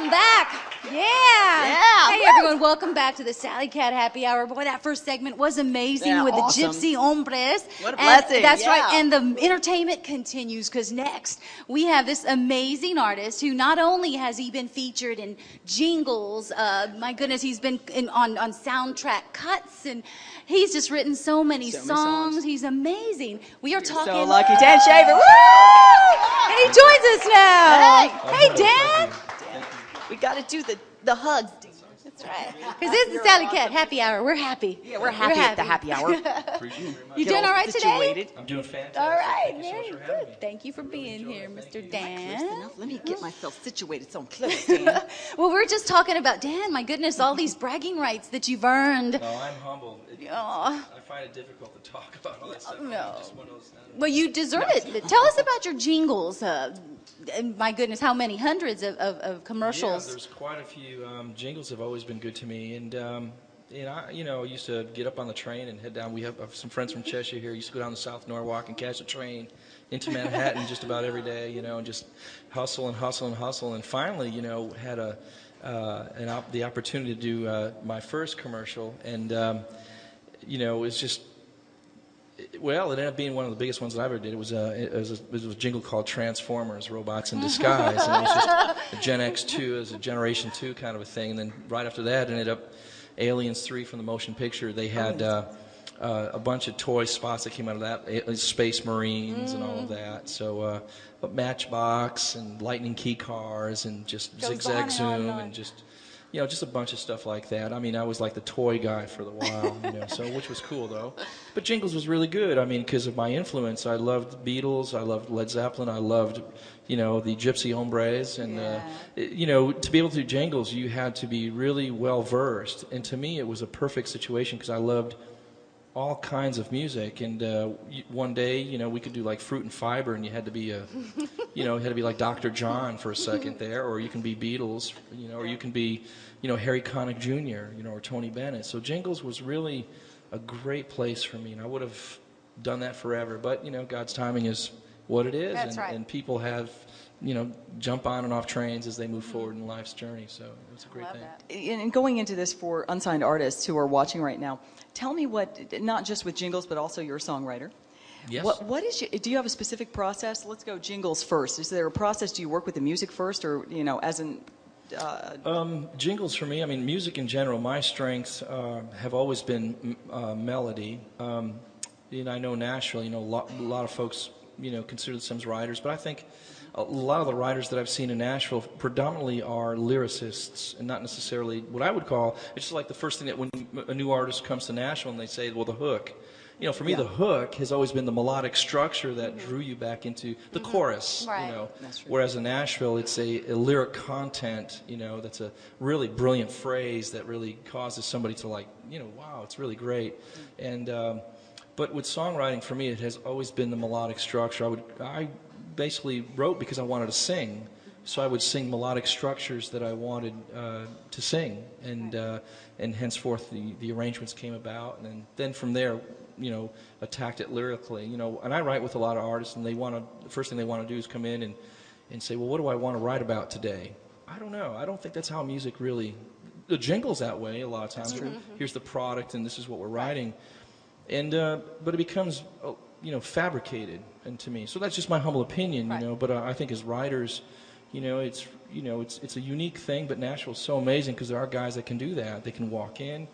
welcome back. Yeah. Hey, everyone, welcome back to the Sally Cat Happy Hour. Boy, that first segment was amazing with awesome. the Gypsy Hombres. What a blessing. That's right. And the entertainment continues because next we have this amazing artist who not only has he been featured in Jingles, my goodness, he's been on soundtrack cuts, and he's just written so many songs. He's amazing. We are talking. So lucky. Dan Shafer. Woo! And he joins us now. Hey, Dan. We got to do the hugs. That's right. Because this is the Sally Cat Happy Hour. We're happy. Yeah, we're happy at the happy hour. You doing all right today? I'm doing fantastic. All right. Thank you so much Very for having good. me. Thank you for being here, Mr. Dan. Let me get myself situated so I'm close, Dan. Well, we're just talking about, Dan, my goodness, all these bragging rights that you've earned. No, I'm humbled. I find it difficult to talk about all that stuff. No. Just one of those things. Well, you deserve it. Tell us about your jingles. My goodness, how many hundreds of commercials? Yeah, there's quite a few. Jingles have always been good to me, and I used to get up on the train and head down. We have some friends from Cheshire here. Used to go down to South Norwalk and catch a train into Manhattan just about every day, and just hustle and hustle and hustle. And finally, had the opportunity to do my first commercial, and it was just. Well, it ended up being one of the biggest ones that I ever did. It was a jingle called Transformers, Robots in Disguise. And it was just a Gen X2, it was a Generation 2 kind of a thing. And then right after that, it ended up Aliens 3 from the motion picture. They had a bunch of toy spots that came out of that, Space Marines and all of that. So Matchbox and Lightning Key Cars and just Zigzag Zoom and just a bunch of stuff like that. I mean, I was like the toy guy for the while, so which was cool though. But Jingles was really good. I mean, because of my influence, I loved the Beatles, I loved Led Zeppelin, I loved, the Gypsy Hombres, and to be able to do Jingles, you had to be really well versed. And to me, it was a perfect situation because I loved all kinds of music. And one day, we could do like Fruit and Fiber, and you had to be like Dr. John for a second there, or you can be Beatles, or you can be, Harry Connick Jr., or Tony Bennett. So Jingles was really a great place for me, and I would have done that forever. But God's timing is what it is. That's right. And people have jump on and off trains as they move forward in life's journey. So it's a great thing. And going into this for unsigned artists who are watching right now, tell me not just with Jingles, but also you're a songwriter. Yes. What is do you have a specific process? Let's go Jingles first. Is there a process? Do you work with the music first, or as in? Jingles for me, I mean, music in general. My strengths have always been melody. I know Nashville. A lot of folks consider themselves writers, but I think a lot of the writers that I've seen in Nashville predominantly are lyricists and not necessarily what I would call. It's just like the first thing that when a new artist comes to Nashville and they say, well, the hook. For me, the hook has always been the melodic structure that drew you back into the chorus. Right. Whereas in Nashville, it's a lyric content. That's a really brilliant phrase that really causes somebody to wow, it's really great. And but with songwriting, for me, it has always been the melodic structure. I basically wrote because I wanted to sing, so I would sing melodic structures that I wanted to sing, and henceforth the arrangements came about, and then from there, attacked it lyrically, and I write with a lot of artists, and the first thing they want to do is come in and say, well, what do I want to write about today? I don't know. I don't think that's how music really. The Jingle's that way a lot of times. Here's the product, and this is what we're writing, and but it becomes fabricated, and to me, so that's just my humble opinion, but I think as writers, it's a unique thing, but Nashville's so amazing because there are guys that can do that. They can walk in,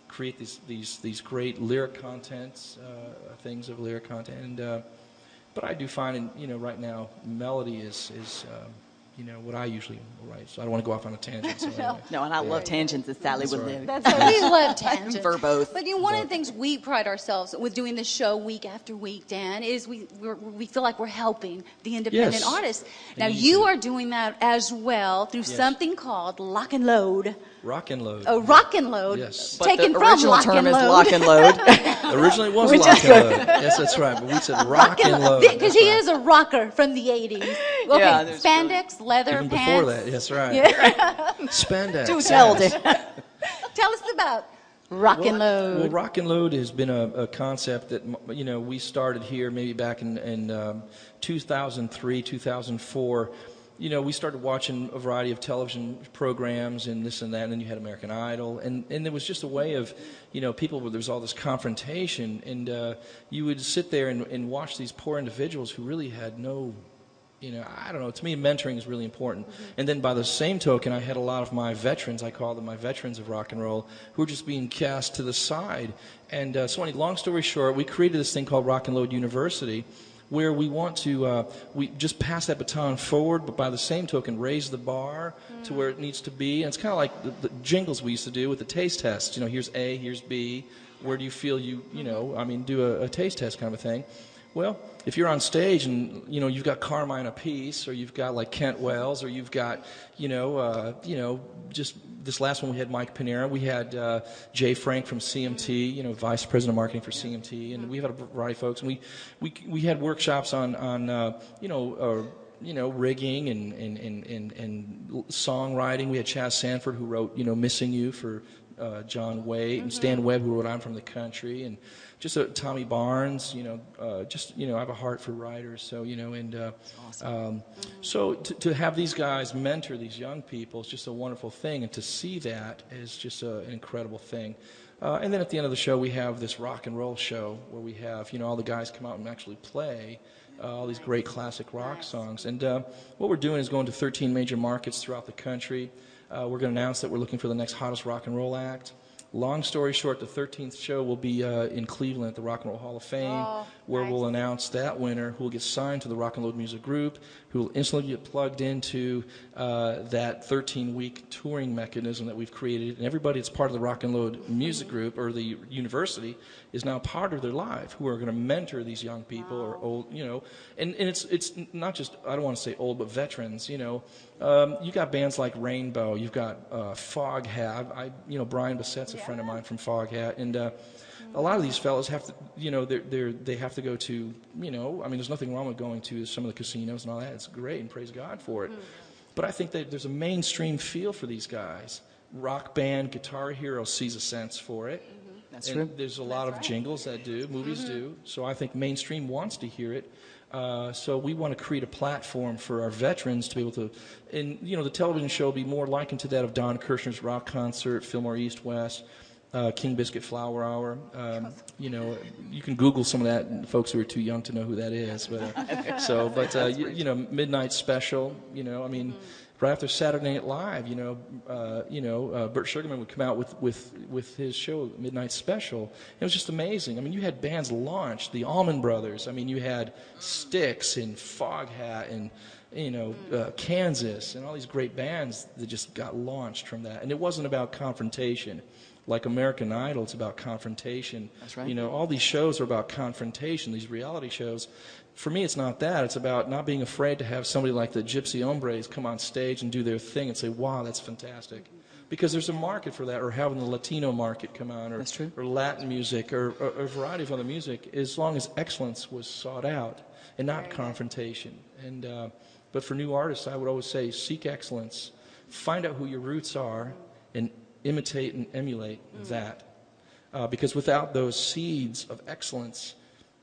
create these great lyric contents, things of lyric content, and but I do find, right now, melody is what I usually write. So I don't want to go off on a tangent. So anyway. No, and I love tangents, as Sally would live. That's right. We love tangents. Verbose. But one of the things we pride ourselves with doing this show week after week, Dan, is we feel like we're helping the independent artists. Now you are doing that as well through something called Lock and Load. Rock and Load. Oh, Rock and Load. Yes. Taken the from original Lock term and is Load. Lock and Load. Originally it was Lock and Load. Yes, that's right. But we said Rock and Load. Because he is a rocker from the 80s. Okay, Yeah, spandex, leather Even pants. before that, yes, right. Yeah. Spandex. Do tell, Dan. Tell us about Rock and Load. Well, Rock and Load has been a concept that we started here maybe back in 2003, 2004. you know, we started watching a variety of television programs and this and that, and then you had American Idol, and there was just a way of, you know, people where there was all this confrontation, and you would sit there and watch these poor individuals who really had no, you know, I don't know, to me mentoring is really important. And then by the same token, I had a lot of my veterans, I call them my veterans of rock and roll, who were just being cast to the side. And so anyway, long story short, we created this thing called Rock and Load University, where we want to we just pass that baton forward, but by the same token raise the bar to where it needs to be. And it's kind of like the jingles we used to do with the taste test. You know, here's A, here's B. Where do you feel you know, I mean, do a taste test kind of a thing. Well, if you're on stage and, you know, you've got Carmine Appice, or you've got like Kent Wells, or you've got, you know, just this last one we had Mike Panera, we had Jay Frank from CMT, you know, Vice President of Marketing for CMT, and we had a variety of folks, and we had workshops on you know, rigging and songwriting. We had Chaz Sanford, who wrote, you know, Missing You for John Waite, and Stan Webb, who wrote I'm From the Country, and just Tommy Barnes, you know, just, you know, I have a heart for writers, so, you know, and awesome. so to have these guys mentor these young people is just a wonderful thing, and to see that is just an incredible thing. And then at the end of the show, we have this rock and roll show where we have, you know, all the guys come out and actually play all these great classic rock songs. And what we're doing is going to 13 major markets throughout the country. We're going to announce that we're looking for the next hottest rock and roll act. Long story short, the 13th show will be in Cleveland at the Rock and Roll Hall of Fame, where we'll announce that winner, who will get signed to the Rock and Load Music Group, who will instantly get plugged into that 13-week touring mechanism that we've created. And everybody that's part of the Rock and Load Music Group, or the university, is now part of their life, who are going to mentor these young people, or old, you know. And it's not just, I don't want to say old, but veterans, you know. You got bands like Rainbow, you've got Foghat. You know, Brian Bassett's a friend of mine from Foghat, and a lot of these fellows have to, you know, they have to go to, you know, I mean, there's nothing wrong with going to some of the casinos and all that. It's great, and praise God for it. But I think that there's a mainstream feel for these guys. Rock band, Guitar Hero sees a sense for it. That's and true. There's a lot of jingles that do, movies do. So I think mainstream wants to hear it. So we want to create a platform for our veterans to be able to, and you know, the television show will be more likened to that of Don Kirshner's rock concert, Fillmore East West, King Biscuit Flower Hour. You know, you can Google some of that. Folks who are too young to know who that is, but you know, Midnight Special. You know, I mean. Right after Saturday Night Live, Burt Sugarman would come out with his show, Midnight Special. It was just amazing. I mean, you had bands launched, the Allman Brothers. I mean, you had Styx and Foghat and, Kansas, and all these great bands that just got launched from that. And it wasn't about confrontation. Like American Idol, it's about confrontation. That's right. You know, all these shows are about confrontation, these reality shows. For me, it's not that. It's about not being afraid to have somebody like the Gypsy Hombres come on stage and do their thing and say, wow, that's fantastic. Because there's a market for that, or having the Latino market come on, or Latin music, or a variety of other music, as long as excellence was sought out and not confrontation. And but for new artists, I would always say, seek excellence. Find out who your roots are and imitate and emulate that. Because without those seeds of excellence,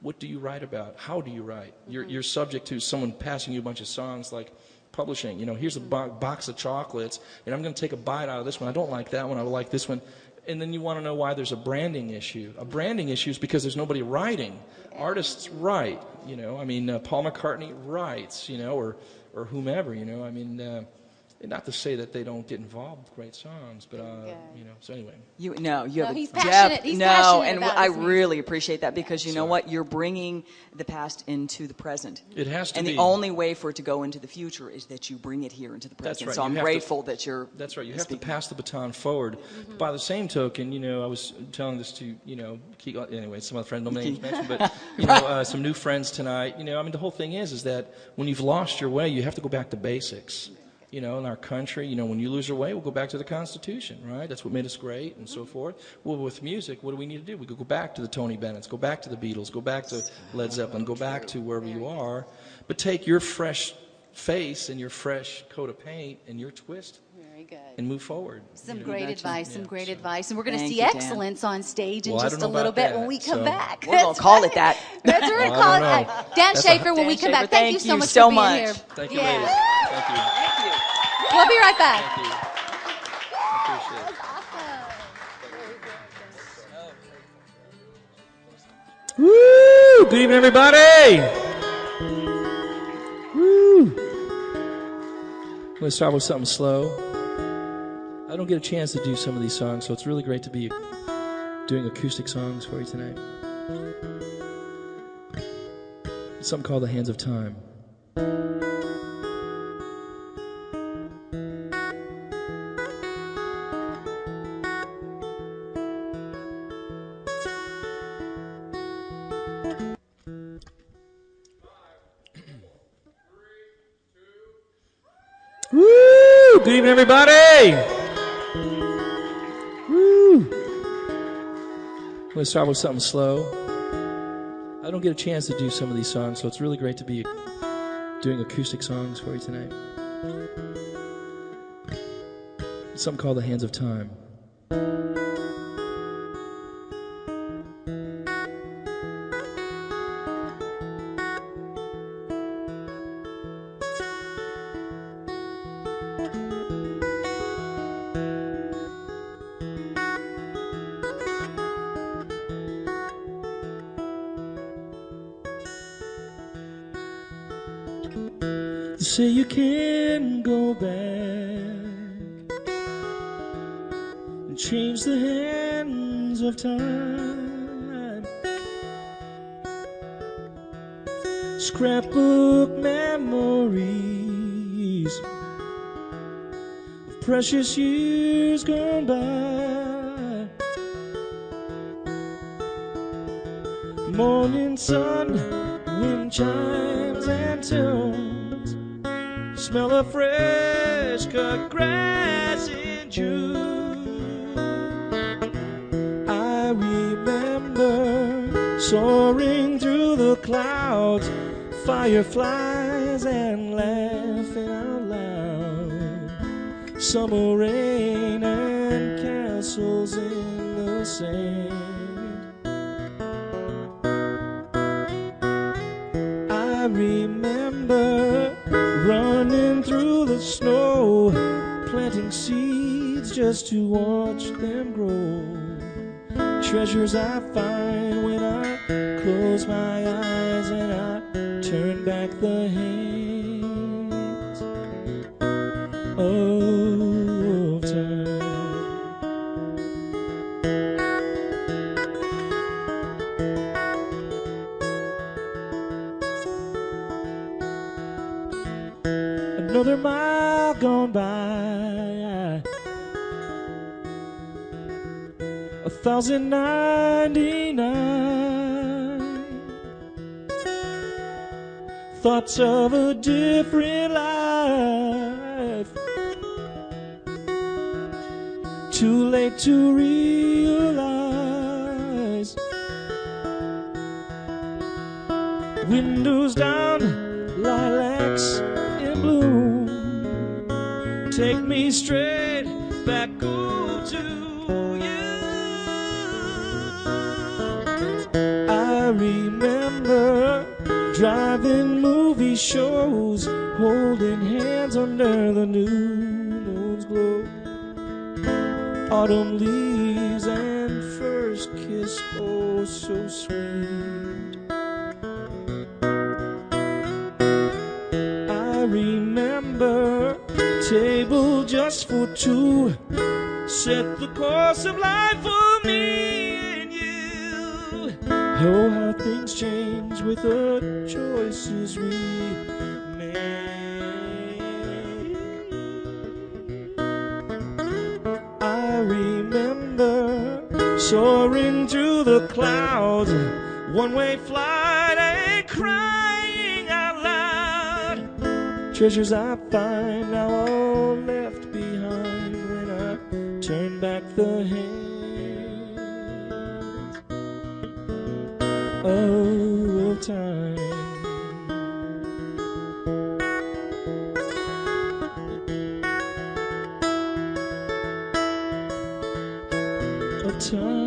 what do you write about? How do you write? You're subject to someone passing you a bunch of songs, like publishing. You know, here's a box of chocolates, and I'm going to take a bite out of this one. I don't like that one. I like this one. And then you want to know why there's a branding issue. A branding issue is because there's nobody writing. Artists write. You know, I mean, Paul McCartney writes. You know, or whomever. You know, I mean. Not to say that they don't get involved with great songs, but you know. So anyway, you have he's passionate. He's passionate and about I his music. really appreciate that, because you know what, you're bringing the past into the present. It has to and be. the only way for it to go into the future is that you bring it here into the present. That's right. So I'm grateful that you're. That's right. You have to pass the baton forward. But by the same token, you know, I was telling this to anyway, some other friends, no names mentioned, but you know, some new friends tonight. You know, I mean, the whole thing is that when you've lost your way, you have to go back to basics. You know, in our country, you know, when you lose your way, we'll go back to the Constitution, right? That's what made us great, and so forth. Well, with music, what do we need to do? We could go back to the Tony Bennett's, go back to the Beatles, go back to Led Zeppelin, go back to wherever you are, but take your fresh face and your fresh coat of paint and your twist and move forward. Some great advice, and we're going to Thank see you, Dan. excellence on stage in Well, I just don't a know little about bit when we come back. We're going to call it that. That's what we're Well, I calling don't it. Dan Shafer, when we come back. Thank you so much for being here. Thank you, ladies. Thank you. Thank you. We'll be right back. Thank you. I appreciate it. Woo! Good evening, everybody. Woo! I'm going to start with something slow. I don't get a chance to do some of these songs, so it's really great to be doing acoustic songs for you tonight. It's something called The Hands of Time. Woo! Good evening, everybody. Woo! I'm going to start with something slow. I don't get a chance to do some of these songs, so it's really great to be doing acoustic songs for you tonight. It's something called The Hands of Time. You say you can go back and change the hands of time. Scrapbook memories of precious years gone by. Morning sun, wind chimes and tunes, smell of fresh cut grass in June. I remember soaring through the clouds, fireflies and laughing out loud. Summer rain and castles in the sand. I remember running through the snow, planting seeds just to watch them grow. Treasures I find when I close my eyes and I turn back the hands of time. Another mile gone by, 1,099 thoughts of a different life. Too late to realize. Windows down, lilacs in bloom, take me straight back to you. I remember driving movie shows, holding hands under the new moon's glow. Autumn leaves and first kiss, oh so sweet. I remember table just for two, set the course of life for me and you. Oh, how things change with the choices we made. I remember soaring through the clouds, one-way flight and crying out loud. Treasures I find now all left behind when I turn back the hands of time. Of time.